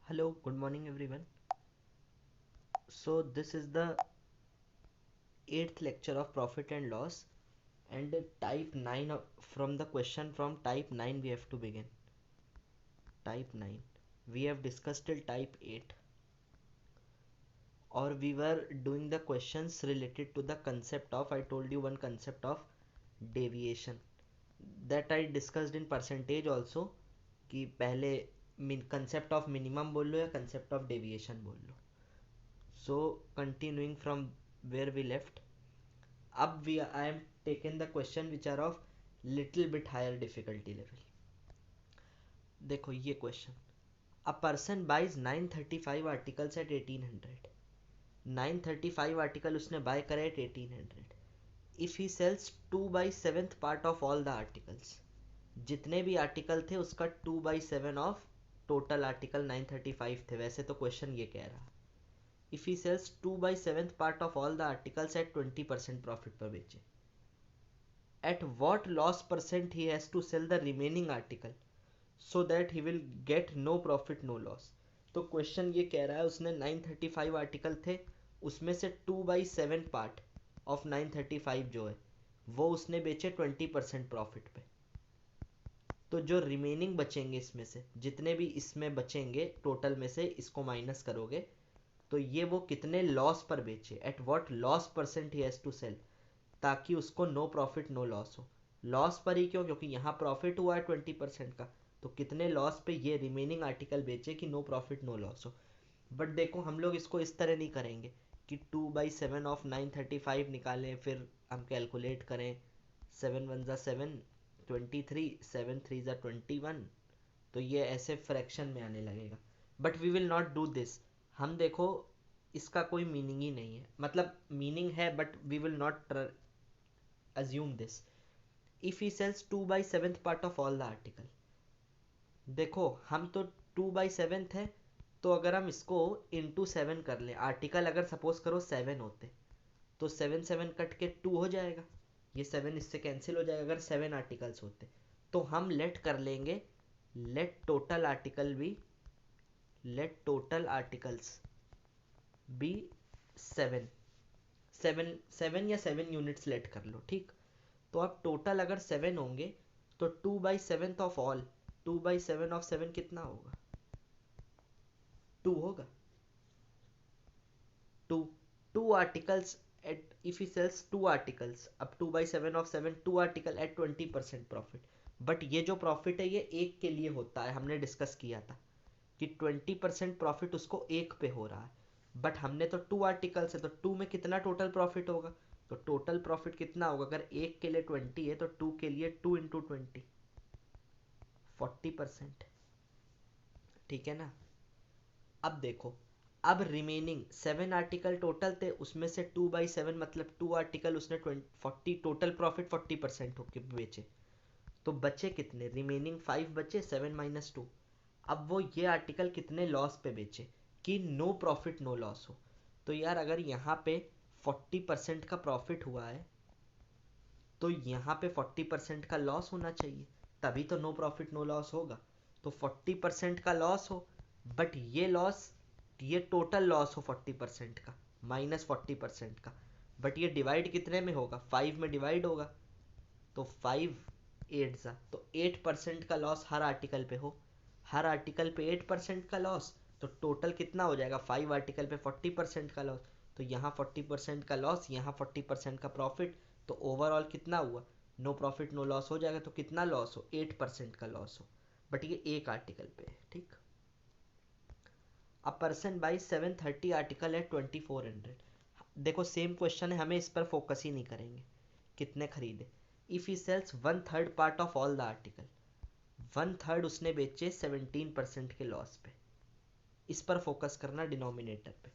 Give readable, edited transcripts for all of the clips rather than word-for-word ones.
Hello, good morning everyone. So this is the eighth lecture of profit and loss and type 9 from the question from type 9 we have to begin. Type 9. We have discussed till type 8 or we were doing the questions related to the concept of, I told you one concept of deviation that I discussed in percentage also कि पहले concept of minimum बोल लो या concept of deviation बोल लो. So continuing from where we left, अब we I am taken the question which are of little bit higher difficulty level. देखो ये question, a person buys 935 articles at 1800. 935 article उसने bye करे at 1800. If he sells 2 by 7th part of all the articles, जितने भी article थे उसका 2 by 7 of total article 935 थे. वैसे तो क्वेश्चन ये कह रहा, if he sells 2 by 7th part of all the articles at 20% profit पर बेचे, at what loss percent he has to sell the remaining article so that he will get no profit no loss. तो question ये कह रहा है उसने 935 article थे, उसमें से 2/7 पार्ट ऑफ 935 जो है वो उसने बेचे 20% प्रॉफिट पे. तो जो रिमेनिंग बचेंगे इसमें से, जितने भी इसमें बचेंगे टोटल में से इसको माइनस करोगे तो ये वो कितने लॉस पर बेचे, at what loss percent he has to sell, ताकि उसको नो प्रॉफिट नो लॉस हो. लॉस पर ही क्यों, क्योंकि यहाँ प्रॉफिट हुआ है 20% का, तो कितने लॉस पे ये रिमेनिंग आर्टिकल बेचे कि नो प्रॉफिट नो लॉस हो. बट देखो हम लोग इसको इस तरह नहीं करेंगे कि 2/7 ऑफ 935 निकालें फिर हम कैलकुलेट करें. 7 1 7, 23, 7 3 21, तो ये ऐसे फ्रैक्शन में आने लगेगा. But we will not do this. हम देखो इसका कोई मीनिंग ही नहीं है, मतलब मीनिंग है but we will not assume this. If he sells 2/7th part of all the article, देखो हम तो 2/7 है, तो अगर हम इसको इंटू 7 कर लें, आर्टिकल अगर सपोज करो 7 होते तो 7 7 कट के 2 हो जाएगा, ये 7 इससे कैंसिल हो जाएगा अगर 7 आर्टिकल्स होते. तो हम लेट कर लेंगे, let total article be, let total articles be 7. 7 या 7 यूनिट्स लेट कर लो, ठीक. तो अब टोटल अगर 7 होंगे तो 2/7 ऑफ ऑल, 2/7 ऑफ 7 कितना होगा, 2 होगा. 2, 2 articles at, if he sells 2 articles, अब 2/7 of 7, 2 article at 20% profit. But ये जो प्रॉफिट है ये एक के लिए होता है, हमने डिस्कस किया था कि 20% प्रॉफिट उसको एक पे हो रहा है. बट हमने तो 2 आर्टिकल्स है तो 2 में कितना टोटल प्रॉफिट होगा, तो टोटल प्रॉफिट कितना होगा, अगर एक के लिए 20 है तो 2 के लिए 2 इंटू 20, 40%. ठीक है ना. अब देखो, अब रिमेनिंग 7 आर्टिकल टोटल थे, उसमें से 2/7 मतलब 2 आर्टिकल उसने 40, टोटल प्रॉफिट 40% होके बेचे. तो बचे कितने, रिमेनिंग 5 बचे, 7 - 2. अब वो ये आर्टिकल कितने लॉस पे बेचे कि नो प्रॉफिट नो लॉस हो. तो यार अगर यहाँ पे 40% का प्रॉफिट हुआ है तो यहाँ पे 40% का लॉस होना चाहिए, तभी तो नो प्रॉफिट नो लॉस होगा. तो 40% का लॉस हो, बट ये लॉस, ये टोटल लॉस हो 40% का माइनस 40% का, बट ये डिवाइड कितने में होगा, 5 में डिवाइड होगा. तो 5 8 सा, तो 8% का लॉस हर आर्टिकल पे हो, हर आर्टिकल पे 8% का लॉस, तो टोटल कितना हो जाएगा, 5 आर्टिकल पे 40% का लॉस. तो यहाँ 40% का लॉस, यहाँ 40% का प्रॉफिट, तो ओवरऑल कितना हुआ, नो प्रॉफिट नो लॉस हो जाएगा. तो कितना लॉस हो, 8% का लॉस हो, बट ये एक आर्टिकल पे है, ठीक. A person buy 730 article at 2400. देखो सेम क्वेश्चन है, हमें इस पर फोकस ही नहीं करेंगे कितने खरीदे. If he sells 1/3 part of all the article, 1/3 उसने बेचे 17% के लॉस पे, इस पर फोकस करना डिनोमिनेटर पे.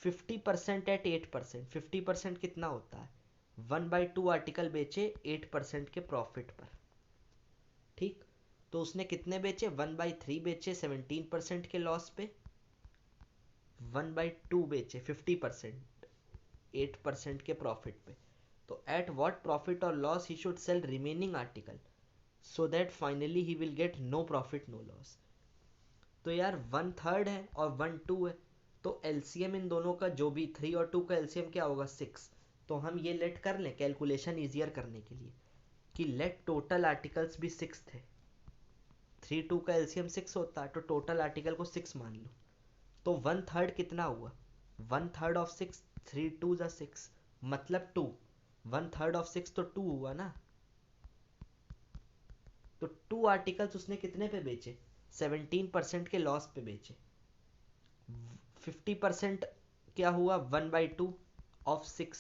50% एट 8%, 50% कितना होता है, 1/2 आर्टिकल बेचे 8% के प्रॉफिट पर, ठीक. तो उसने कितने बेचे, 1/3 बेचे 17% के लॉस पे, 1/2 बेचे 50% 8% के प्रॉफिट पे. तो एट व्हाट प्रॉफिट और loss he should sell remaining article so that finally he will get no profit no loss. तो यार 1/3 है और 1/2 है, तो एलसीएम इन दोनों का जो भी 3 और 2 का एलसीएम क्या होगा 6। तो हम ये लेट कर लें कैलकुलेशन ईजियर करने के लिए कि लेट टोटल आर्टिकल्स भी 6 थे। 3 2 का एलसीएम 6 होता है तो टोटल आर्टिकल को 6 मान लो। तो 1/3 कितना हुआ 1/3 ऑफ 6, 3 2 = 6 मतलब 2। 1/3 ऑफ 6 तो 2 हुआ ना। तो 2 आर्टिकल्स उसने कितने पे बेचे 17% के लॉस पे बेचे। 50% क्या हुआ 1/2 ऑफ 6,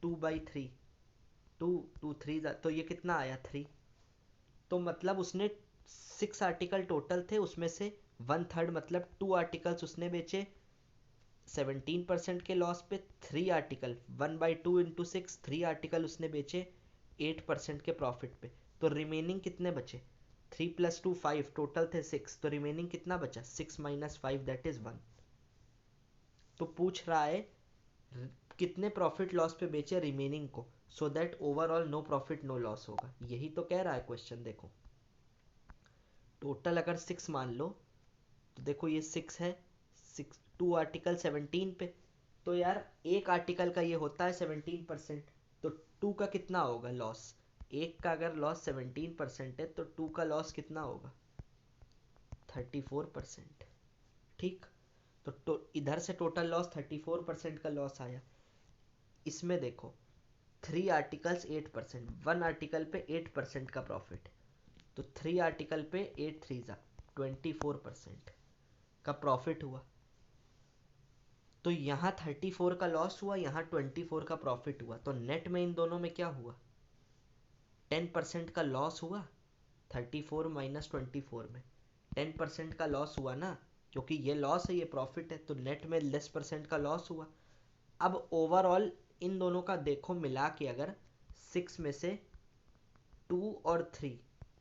2/3, 2 2 3 तो ये कितना आया 3। तो मतलब उसने 6 आर्टिकल टोटल थे उसमें से 1/3 मतलब 2 आर्टिकल्स उसने बेचे 17% के लॉस पे। 3 आर्टिकल 1/2 इंटू 6, 3 आर्टिकल उसने बेचे 8% के प्रॉफिट पे। तो रिमेनिंग कितने बचे 3 + 2 5, टोटल थे 6, तो रिमेनिंग कितना बचा 6 - 5 दैट इज 1। तो पूछ रहा है कितने प्रॉफिट लॉस पे बेचे रिमेनिंग को, so that overall no profit no loss होगा। यही तो कह रहा है क्वेश्चन। देखो टोटल अगर 6 मान लो तो देखो ये 6 है, 2 आर्टिकल 17 पे, तो यार एक आर्टिकल का ये होता है 17%। तो 2 का कितना होगा लॉस, एक का अगर लॉस 17% है तो 2 का लॉस कितना होगा 34%। ठीक, तो इधर से टोटल लॉस 34% का लॉस आया। इसमें देखो 3 आर्टिकल्स 8%, 1 आर्टिकल पे 8% का प्रॉफिट, तो 3 आर्टिकल पे 8 3 24% का प्रॉफिट हुआ। तो यहाँ 34 का लॉस हुआ, यहाँ 24 का प्रॉफिट हुआ, तो नेट में इन दोनों में क्या हुआ 10% का लॉस हुआ। 34 - 24 में 10% का लॉस हुआ ना, क्योंकि ये लॉस है ये प्रॉफिट है, तो नेट में लेस % का लॉस हुआ। अब ओवरऑल इन दोनों का देखो मिला के अगर 6 में से 2 और 3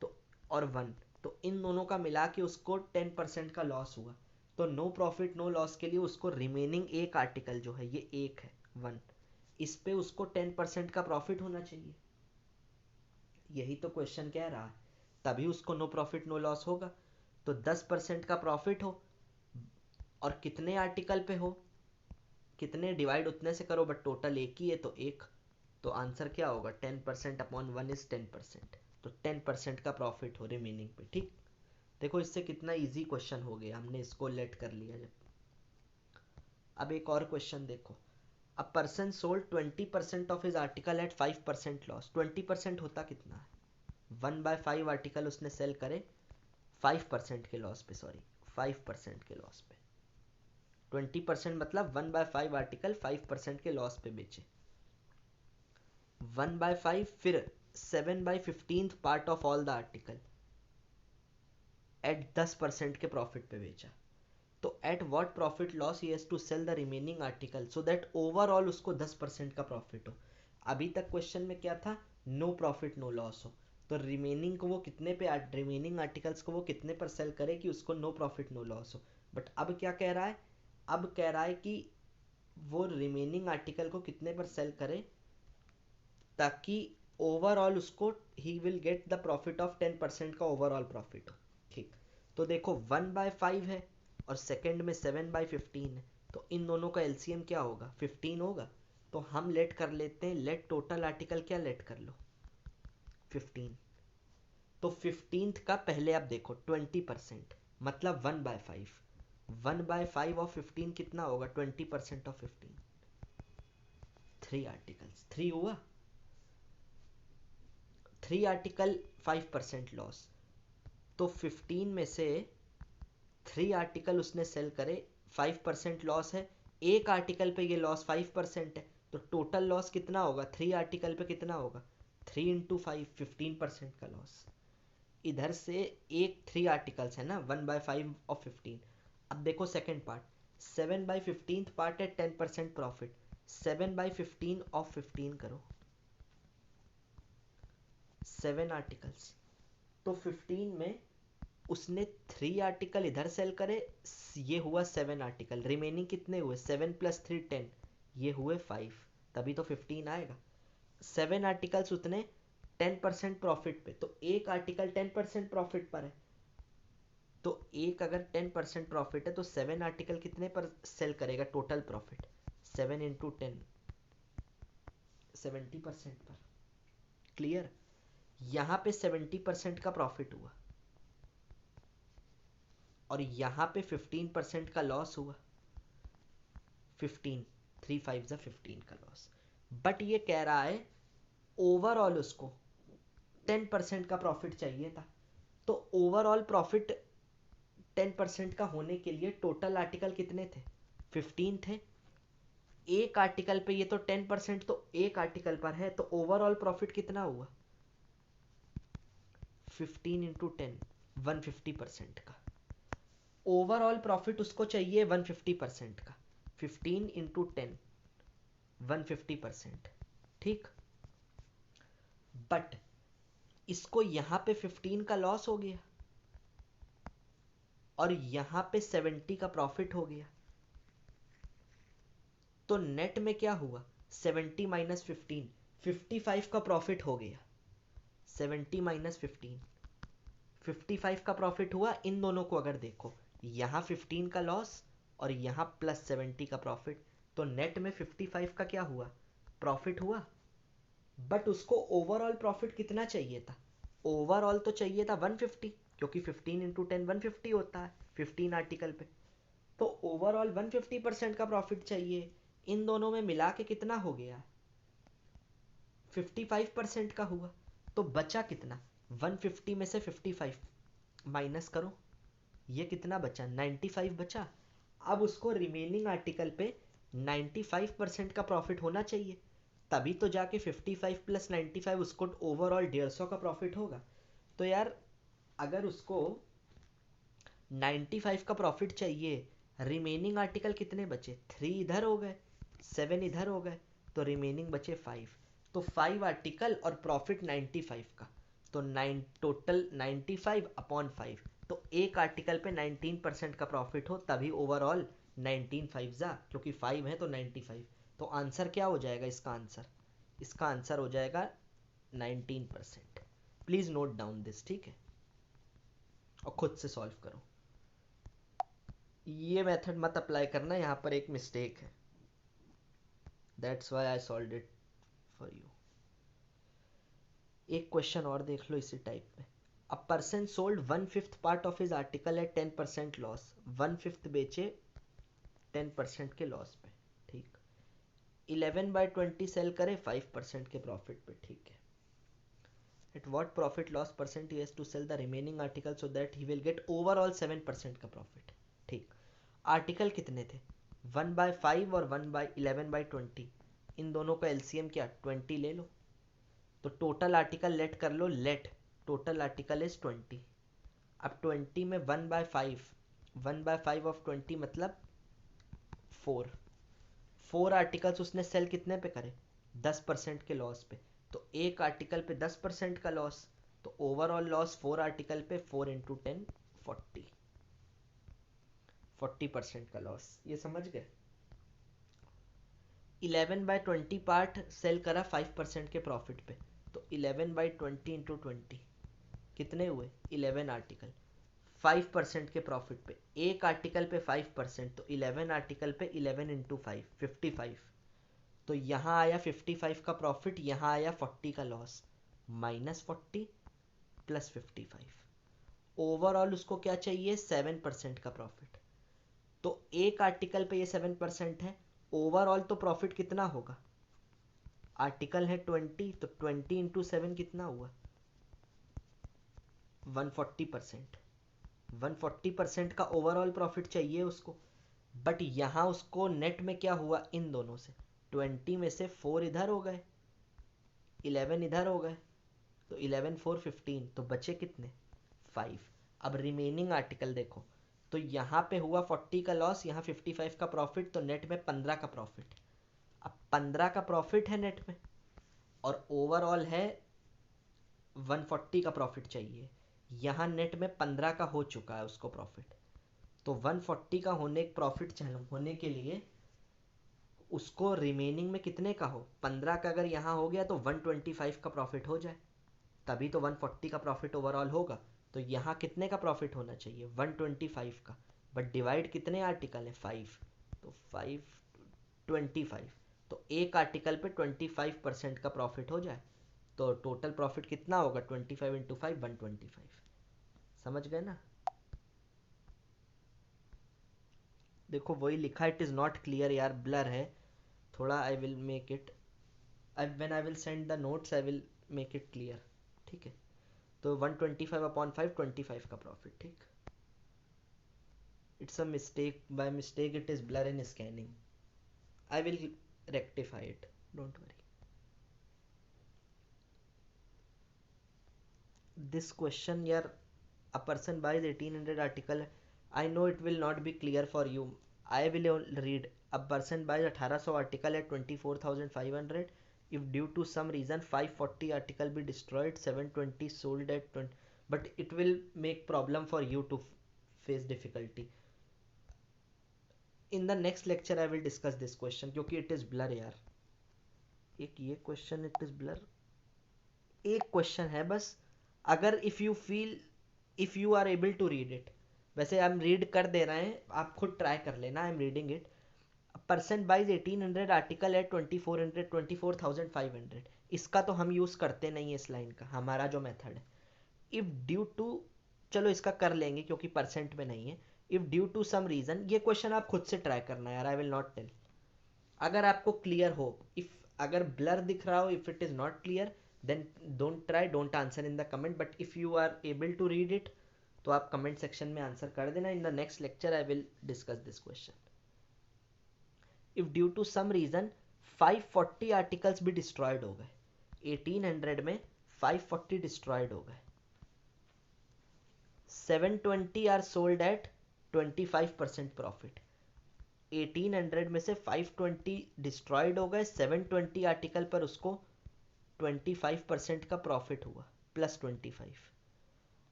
तो और 1, तो इन दोनों का मिला के उसको 10% का लॉस हुआ। तो नो प्रॉफिट नो लॉस के लिए उसको रिमेनिंग एक आर्टिकल जो है ये एक है 1, इस पे उसको 10% का प्रॉफिट होना चाहिए। यही तो क्वेश्चन कह रहा है, तभी उसको नो प्रॉफिट नो लॉस होगा। तो 10% का प्रॉफिट हो और कितने आर्टिकल पे हो, कितने डिवाइड उतने से करो, बट टोटल एक ही है तो एक। तो आंसर क्या होगा 10% अपॉन 1 इज 10%, तो 10% का प्रॉफिट हो रिमेनिंग पे। ठीक, देखो इससे कितना इजी क्वेश्चन हो गया, हमने इसको लेट कर लिया जब। अब एक और क्वेश्चन देखो, a person sold 20% of his article at 5% loss. 20% होता कितना है 1/5 आर्टिकल उसने सेल करे 5% के लॉस पे, सॉरी 5% के लॉस पे। 20% मतलब 1/5 आर्टिकल 5% के लॉस पे बेचे। 1/5 फिर 7/15 part of all the article at 10% के प्रॉफिट पे बेचा। तो at what profit loss he has to sell the remaining article so that overall उसको 10% का प्रॉफिट हो। अभी तक क्वेश्चन में क्या था नो प्रॉफिट नो लॉस हो, तो रिमेनिंग को वो कितने पे रिमेनिंग आर्टिकल्स को वो कितने पर सेल करे कि उसको नो प्रॉफिट नो लॉस हो। बट अब क्या कह रहा है, अब कह रहा है कि वो रिमेनिंग आर्टिकल को कितने पर सेल करे ताकि ओवरऑल उसको ही will get the profit of 10% का ओवरऑल प्रॉफिट हो। ठीक, तो देखो 1/5 है और सेकंड में 7/15 है, तो इन दोनों का एलसीएम क्या होगा 15 होगा। तो हम लेट कर लेते हैं, लेट टोटल आर्टिकल क्या लेट कर लो 15। तो 15th का पहले आप देखो 20% मतलब 1/5, 1/5 ऑफ 15 कितना होगा 20% ऑफ 15, 3 आर्टिकल्स 3 हुआ, 3 आर्टिकल 5% लॉस। तो 15 में से 3 आर्टिकल उसने सेल करे 5% लॉस है, एक आर्टिकल पे ये लॉस 5% है, तो टोटल लॉस कितना होगा 3 आर्टिकल पे कितना होगा 3 × 5 15% का लॉस। इधर से एक 3 आर्टिकल्स है ना 1/5 ऑफ 15। अब देखो सेकेंड पार्ट 7/15 पार्ट है 10% प्रॉफिट, 7/15 ऑफ 15 करो 7 आर्टिकल्स। तो 15 में उसने 3 आर्टिकल इधर सेल करे, ये हुआ 7 आर्टिकल, रिमेनिंग कितने हुए 7 + 3 10, ये हुए 5, तभी तो 15 आएगा। 7 आर्टिकल्स उतने 10% प्रॉफिट पे, तो एक आर्टिकल 10% प्रॉफिट पर है, तो एक अगर 10% प्रॉफिट है तो 7 आर्टिकल कितने पर सेल करेगा टोटल प्रॉफिट? 7 इंटू 10, 70% पर। क्लियर? यहाँ पे 70% का प्रॉफिट हुआ और यहाँ पे 15% का लॉस हुआ। 15, 3 5 जा 15 का लॉस। बट ये कह रहा है ओवरऑल उसको 10% का प्रॉफिट चाहिए था। तो ओवरऑल प्रॉफिट 10% का होने के लिए टोटल आर्टिकल कितने थे? 15 थे। एक आर्टिकल पे ये तो 10% तो एक आर्टिकल पर है, तो ओवरऑल प्रॉफिट कितना हुआ? 15 इंटू 10, 150% का। ओवरऑल प्रॉफिट उसको चाहिए 150% का। 15 इंटू 10, 150%। ठीक। बट इसको यहां पे 15 का लॉस हो गया और यहां पे 70 का प्रॉफिट हो गया। तो नेट में क्या हुआ? 70 माइनस 15, 55 का प्रॉफिट हो गया। 70 माइनस 15, 55 का प्रॉफिट हुआ। इन दोनों को अगर देखो, यहाँ 15 का लॉस और यहाँ प्लस 70 का प्रॉफिट, तो नेट में 55 का क्या हुआ? प्रॉफिट हुआ। बट उसको ओवरऑल प्रॉफिट कितना चाहिए था? ओवरऑल तो चाहिए था 150, क्योंकि 15 इंटू 10 150 होता है 15 आर्टिकल पे। तो ओवरऑल 150% का प्रॉफिट चाहिए। इन दोनों में मिला के कितना हो गया? 55% का हुआ। तो बचा कितना? 150 में से 55 माइनस करो, ये कितना बचा? 95 बचा। अब उसको रिमेनिंग आर्टिकल पे 95% का प्रॉफिट होना चाहिए, तभी तो जाके 55 प्लस 95 उसको ओवरऑल 150 का प्रॉफिट होगा। तो यार अगर उसको 95 का प्रॉफिट चाहिए, रिमेनिंग आर्टिकल कितने बचे? 3 इधर हो गए, 7 इधर हो गए, तो रिमेनिंग बचे 5। तो 5 आर्टिकल और प्रॉफिट 95 का, तो 9 टोटल 95 अपॉन 5। तो एक आर्टिकल पे 19% का प्रॉफिट हो तभी ओवरऑल 19 5 जा, क्योंकि 5 है तो 95। तो आंसर क्या हो जाएगा इसका? आंसर इसका आंसर हो जाएगा 19%। प्लीज नोट डाउन दिस, ठीक है, और खुद से सॉल्व करो। ये मेथड मत अप्लाई करना, यहाँ पर एक मिस्टेक है, that's why I solved it for you. एक क्वेश्चन और देख लो इसी टाइप में। A person sold 1/5 part of his article at 10% loss. 1/5 बेचे 10% के लॉस पे, ठीक। 11/20 सेल करे 5% के प्रॉफिट पे, ठीक है। At what profit loss percent he has to sell the remaining article so that he will get overall 7% का प्रॉफिट, ठीक। आर्टिकल कितने थे? 1/5 और 11/20। इन दोनों का एलसीएम क्या? 20 ले लो। तो टोटल आर्टिकल लेट कर लो, लेट टोटल आर्टिकल इज 20। अब 20 में 1/5, 1/5 ऑफ 20 मतलब 4। 4 आर्टिकल्स उसने सेल कितने पे करे? 10% के लॉस पे। तो एक आर्टिकल पे 10% का लॉस, तो ओवरऑल लॉस 4 आर्टिकल पे 4 इंटू 10, 40। 40% का लॉस, ये समझ गए? 11/20 पार्ट सेल करा 5% के प्रॉफिट पे, तो 11/20 इंटू 20 कितने हुए? 11 आर्टिकल 5% के प्रॉफिट पे। एक आर्टिकल पे 5%, तो 11 आर्टिकल पे 11 इंटू 5, 55। तो यहाँ आया 55 का प्रॉफिट, यहाँ आया 40 का लॉस, -40 प्लस 55। ओवरऑल उसको क्या चाहिए? 7% का प्रॉफिट। तो एक आर्टिकल पे ये 7% है, ओवरऑल तो प्रॉफिट कितना होगा? आर्टिकल है 20, तो 20 इंटू 7 कितना हुआ? 140%। 140% का ओवरऑल प्रॉफिट चाहिए उसको। बट यहाँ उसको नेट में क्या हुआ? इन दोनों से 20 में से 4 इधर हो गए, 11 इधर हो गए, तो 11 4 15, तो बचे कितने? 5। अब रिमेनिंग आर्टिकल देखो, तो यहाँ पे हुआ 40 का लॉस, यहाँ 55 का प्रॉफिट, तो नेट में 15 का प्रॉफिट। अब 15 का प्रॉफिट है नेट में और ओवरऑल है 140 का प्रॉफिट चाहिए। यहाँ नेट में 15 का हो चुका है उसको प्रॉफिट, तो 140 का प्रॉफिट होने के लिए उसको रिमेनिंग में कितने का हो? 15 का अगर यहाँ हो गया तो 125 का प्रॉफिट हो जाए, तभी तो 140 का प्रॉफिट ओवरऑल होगा। तो यहाँ कितने का प्रॉफिट होना चाहिए, 125 का, बट डिवाइड कितने आर्टिकल हैं, 5, तो 525, तो एक आर्टिकल पे 25% का प्रॉफिट हो जाए तो टोटल प्रॉफिट कितना होगा, 25 इंटू 5, 125। समझ गए ना? देखो वही लिखा, इट इज़ नॉट क्लियर यार, ब्लर है थोड़ा, I will make it, when I will send the notes I will make it clear, ठीक है? तो 125 अपॉन 5, 25 का प्रॉफिट, ठीक। It's a mistake, by mistake it is blur in scanning, I will rectify it, don't worry. This question, yeah, a person buys 1800 article. I know it will not be clear for you. I will read. A person buys 1800 article at 24,500. If due to some reason 540 article be destroyed, 720 sold at 20. But it will make problem for you to face difficulty. In the next lecture I will discuss this question क्योंकि it is blur यार। एक ये question it is blur, एक question है बस, अगर if you feel, if you are able to read it, वैसे हम रीड कर दे रहे हैं, आप खुद ट्राई कर लेना, I am reading it. Percent buys 1800 article है 2400, 24,500, इसका तो हम यूज़ करते नहीं है इस लाइन का, हमारा जो मेथड है। इफ़ ड्यू टू, चलो इसका कर लेंगे क्योंकि परसेंट में नहीं है। If due to some reason, ये क्वेश्चन आप खुद से ट्राई करना यार, आई विल नॉट टेल। अगर आपको क्लियर हो, इफ अगर ब्लर दिख रहा हो, if it is not clear, then don't try, don't answer in the comment, but if you are able to read it तो आप कमेंट सेक्शन में आंसर कर देना। In the next lecture I will discuss this question. If due to some reason 540 articles भी destroyed हो गए, 1800 में 540 destroyed हो गए, 720 आर सोल्ड एट 25% प्रॉफिट। 1800 में से 520 डिस्ट्रॉयड हो गए, 720 आर्टिकल पर उसको 25% का प्रॉफिट हुआ, प्लस 25,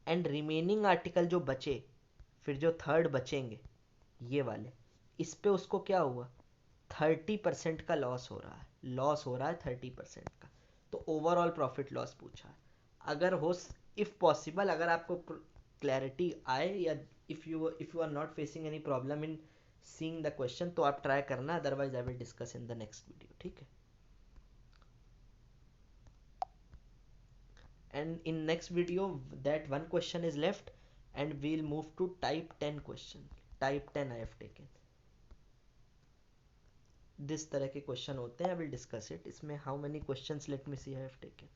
एंड रिमेनिंग आर्टिकल जो बचे, फिर जो थर्ड बचेंगे ये वाले, इस पे उसको क्या हुआ, 30% का लॉस हो रहा है, लॉस हो रहा है 30% का। तो ओवरऑल प्रॉफिट लॉस पूछा है। अगर हो, इफ पॉसिबल, अगर आपको क्लैरिटी आए, या if you are not facing any problem in seeing the question, तो आप ट्राई करना, otherwise I will discuss in the next video, ठीक है? And in next video that one question is left, and we'll move to type 10 question, type 10 I have taken, this तरह के question होते हैं, I will discuss it। इसमें how many questions, let me see, I have taken,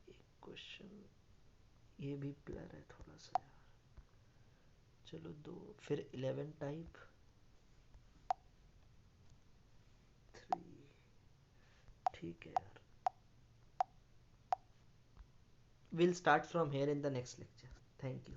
एक question, ये भी blur है थोड़ा सा यार, चलो दो, फिर 11 टाइप 3, ठीक है यार। We'll start from here in the next lecture, thank you।